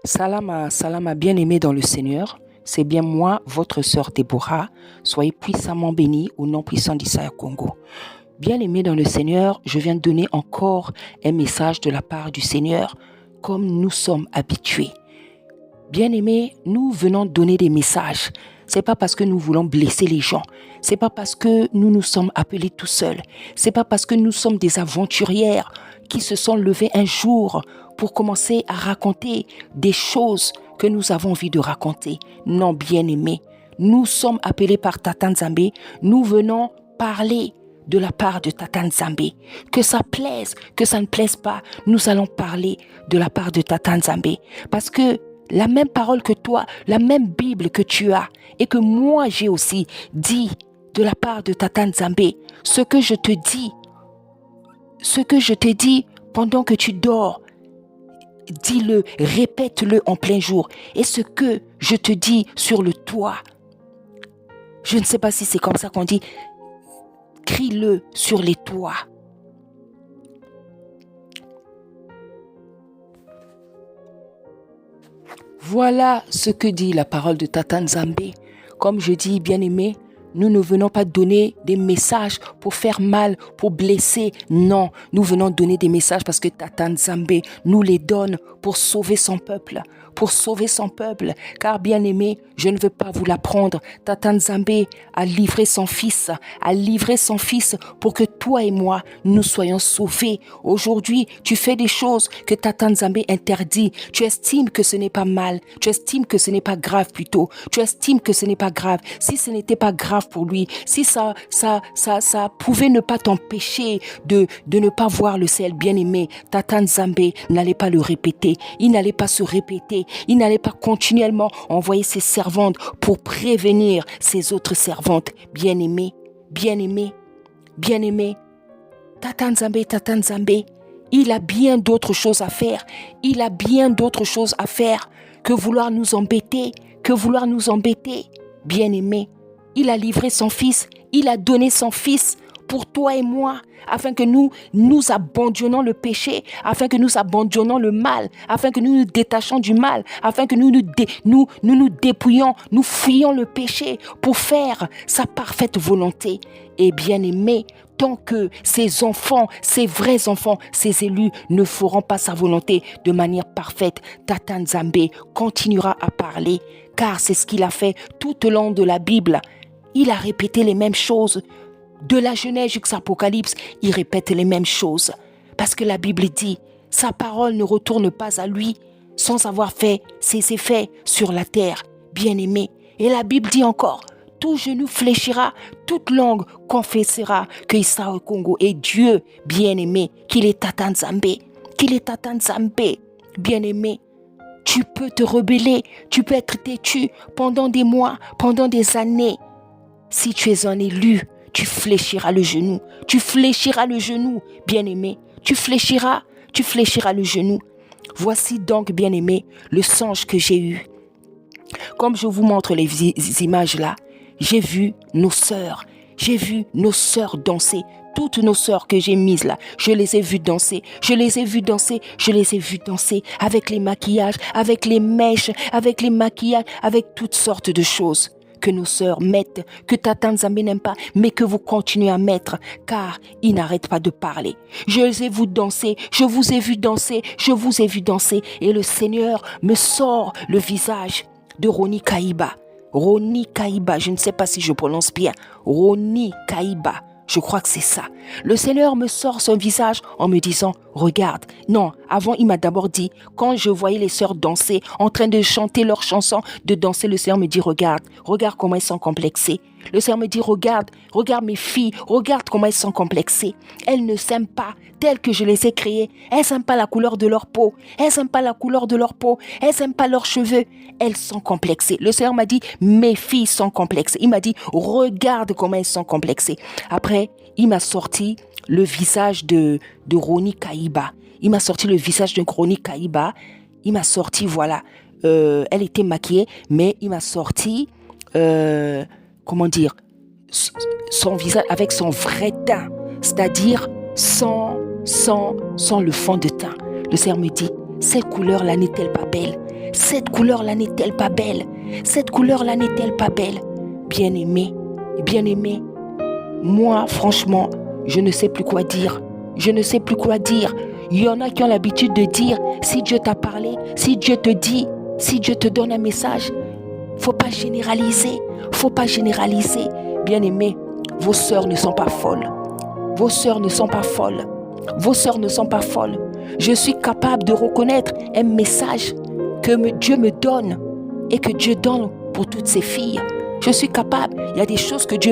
Salama, salama, bien-aimés dans le Seigneur, c'est bien moi, votre sœur Déborah. Soyez puissamment bénis au nom puissant d'Issaïa Congo. Bien-aimés dans le Seigneur, je viens de donner encore un message de la part du Seigneur, comme nous sommes habitués. Bien-aimés, nous venons donner des messages. C'est pas parce que nous voulons blesser les gens. C'est pas parce que nous nous sommes appelés tout seuls. C'est pas parce que nous sommes des aventurières qui se sont levées un jour pour commencer à raconter des choses que nous avons envie de raconter. Non, bien-aimés, nous sommes appelés par Tata Nzambe. Nous venons parler de la part de Tata Nzambe. Que ça plaise, que ça ne plaise pas, nous allons parler de la part de Tata Nzambe. Parce que la même parole que toi, la même Bible que tu as et que moi j'ai aussi dit de la part de Tata Nzambe, ce que je te dis pendant que tu dors, dis-le, répète-le en plein jour. Et ce que je te dis sur le toit, je ne sais pas si c'est comme ça qu'on dit, crie-le sur les toits. Voilà ce que dit la parole de Tata Nzambe. Comme je dis, bien-aimé, nous ne venons pas donner des messages pour faire mal, pour blesser. Non, nous venons donner des messages parce que Tata Nzambe nous les donne pour sauver son peuple. Pour sauver son peuple. Car bien-aimé, je ne veux pas vous l'apprendre. Tata Nzambe a livré son fils pour que toi et moi, nous soyons sauvés. Aujourd'hui, tu fais des choses que Tata Nzambe interdit. Tu estimes que ce n'est pas mal. Tu estimes que ce n'est pas grave plutôt. Tu estimes que ce n'est pas grave. Si ce n'était pas grave pour lui, si ça pouvait ne pas t'empêcher de ne pas voir le ciel, bien-aimé, Tata Nzambe n'allait pas le répéter. Il n'allait pas se répéter. Il n'allait pas continuellement envoyer ses servantes pour prévenir ses autres servantes. Bien-aimé, bien-aimé, bien-aimé, Tata Nzambe, il a bien d'autres choses à faire. Il a bien d'autres choses à faire que vouloir nous embêter, Bien-aimé, il a livré son fils, il a donné son fils pour toi et moi, afin que nous abandonnions le péché, afin que nous abandonnions le mal, afin que nous nous détachions du mal, afin que nous nous dépouillions, nous fuyions le péché pour faire sa parfaite volonté. Et bien-aimé, tant que ces enfants, ces vrais enfants, ces élus ne feront pas sa volonté de manière parfaite, Tata Nzambe continuera à parler, car c'est ce qu'il a fait tout au long de la Bible. Il a répété les mêmes choses. De la Genèse jusqu'à l'Apocalypse, il répète les mêmes choses. Parce que la Bible dit, sa parole ne retourne pas à lui sans avoir fait ses effets sur la terre, bien-aimé. Et la Bible dit encore, tout genou fléchira, toute langue confessera que Issa Congo est Dieu, bien-aimé, qu'il est Tata Nzambe, bien-aimé. Tu peux te rebeller, tu peux être têtu pendant des mois, pendant des années. Si tu es un élu, tu fléchiras le genou, bien-aimé, tu fléchiras le genou. Voici donc, bien-aimé, le songe que j'ai eu. Comme je vous montre les images là, j'ai vu nos sœurs danser. Toutes nos sœurs que j'ai mises là, je les ai vues danser avec les maquillages, avec les mèches, avec les maquillages, avec toutes sortes de choses que nos sœurs mettent, que Tata Nzambe n'aime pas, mais que vous continuez à mettre, car ils n'arrêtent pas de parler. Je vous ai vu danser, et le Seigneur me sort le visage de Roni Kaïba, je ne sais pas si je prononce bien, Roni Kaïba. Je crois que c'est ça. Le Seigneur me sort son visage en me disant, regarde. Non, avant il m'a d'abord dit, quand je voyais les sœurs danser, en train de chanter leurs chansons, de danser, le Seigneur me dit, regarde comment elles sont complexées. Le Seigneur me dit, regarde mes filles, regarde comment elles sont complexées. Elles ne s'aiment pas telles que je les ai créées. Elles n'aiment pas la couleur de leur peau. Elles n'aiment pas leurs cheveux. Elles sont complexées. Le Seigneur m'a dit, mes filles sont complexées. Il m'a dit, regarde comment elles sont complexées. Après, il m'a sorti le visage de Roni Kaïba. Il m'a sorti, voilà, elle était maquillée, mais il m'a sorti, son visage avec son vrai teint, c'est-à-dire sans le fond de teint. Le Seigneur me dit, Cette couleur-là n'est-elle pas belle? Cette couleur-là n'est-elle pas belle? Cette couleur-là n'est-elle pas belle? Bien-aimé, bien-aimé, moi, franchement, je ne sais plus quoi dire. Je ne sais plus quoi dire. Il y en a qui ont l'habitude de dire, si Dieu t'a parlé, si Dieu te dit, si Dieu te donne un message, faut pas généraliser. Faut pas généraliser. Bien-aimé, vos sœurs ne sont pas folles. Vos sœurs ne sont pas folles. Vos sœurs ne sont pas folles. Je suis capable de reconnaître un message que Dieu me donne et que Dieu donne pour toutes ses filles. Je suis capable. Il y a des choses que Dieu